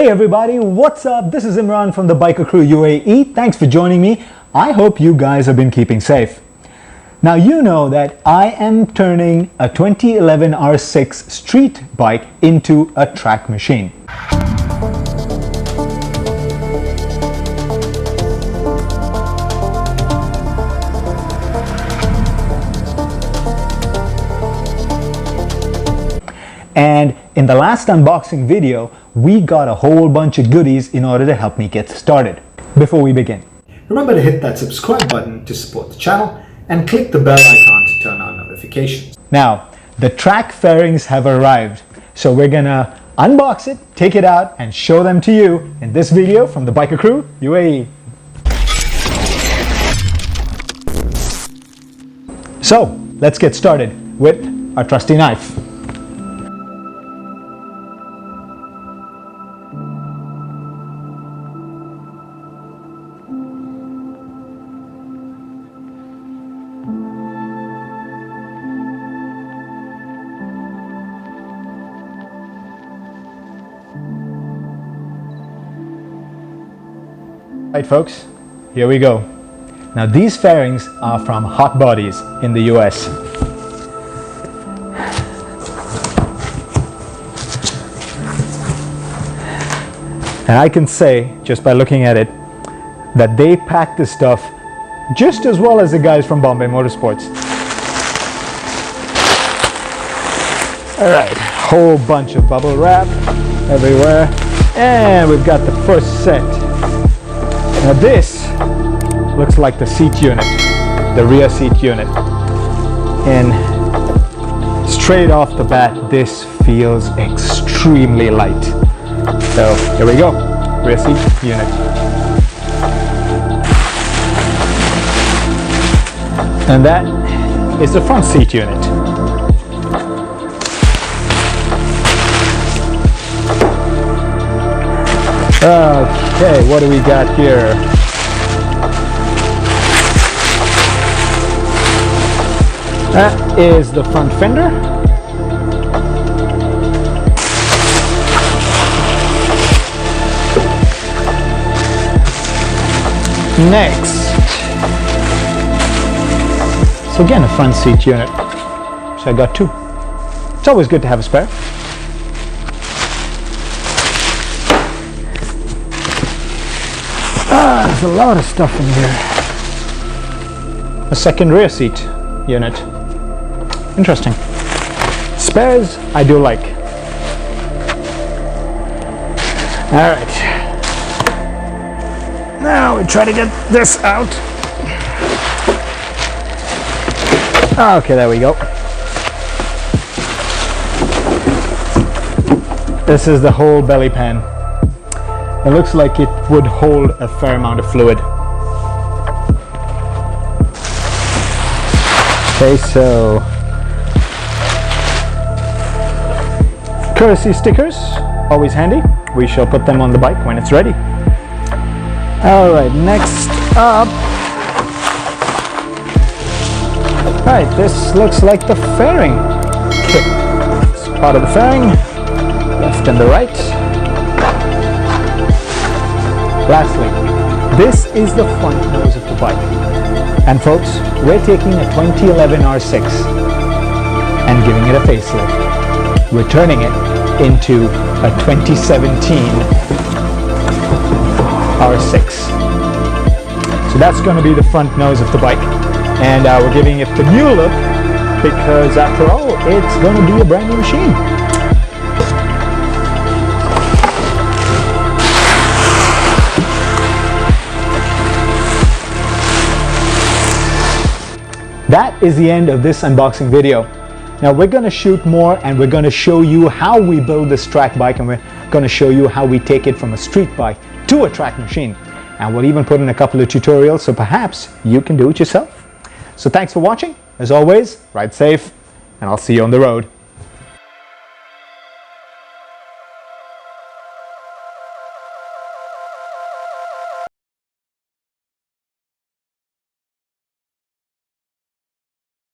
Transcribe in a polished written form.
Hey everybody, what's up? This is Imran from the Biker Crew UAE. Thanks for joining me. I hope you guys have been keeping safe. Now you know that I am turning a 2011 R6 street bike into a track machine. And in the last unboxing video, we got a whole bunch of goodies in order to help me get started. Before we begin, remember to hit that subscribe button to support the channel and click the bell icon to turn on notifications. Now, the track fairings have arrived, so we're gonna unbox it, take it out, and show them to you in this video from the Biker Crew UAE. So, let's get started with our trusty knife. Right folks, here we go. Now these fairings are from Hot Bodies in the US. And I can say, just by looking at it, that they pack this stuff just as well as the guys from Bombay Motorsports. Alright, whole bunch of bubble wrap everywhere. And we've got the first set. Now this looks like the seat unit, the rear seat unit. And straight off the bat, this feels extremely light. So here we go, rear seat unit. And that is the front seat unit. Okay, what do we got here? That is the front fender. Next, so again a front seat unit. So I got two. It's always good to have a spare. There's a lot of stuff in here. A second rear seat unit. Interesting. Spares I do like. Alright. Now we try to get this out. Okay, there we go. This is the whole belly pan. It looks like it would hold a fair amount of fluid. Okay, so courtesy stickers, always handy. We shall put them on the bike when it's ready. Alright, next up. Right, this looks like the fairing kit. It's part of the fairing, left and the right. Lastly, this is the front nose of the bike. And folks, we're taking a 2011 R6 and giving it a facelift. We're turning it into a 2017 R6. So that's going to be the front nose of the bike. And we're giving it the new look because after all, it's going to be a brand new machine. That is the end of this unboxing video. Now we're going to shoot more and we're going to show you how we build this track bike, and we're going to show you how we take it from a street bike to a track machine. And we'll even put in a couple of tutorials so perhaps you can do it yourself. So thanks for watching. As always, ride safe and I'll see you on the road.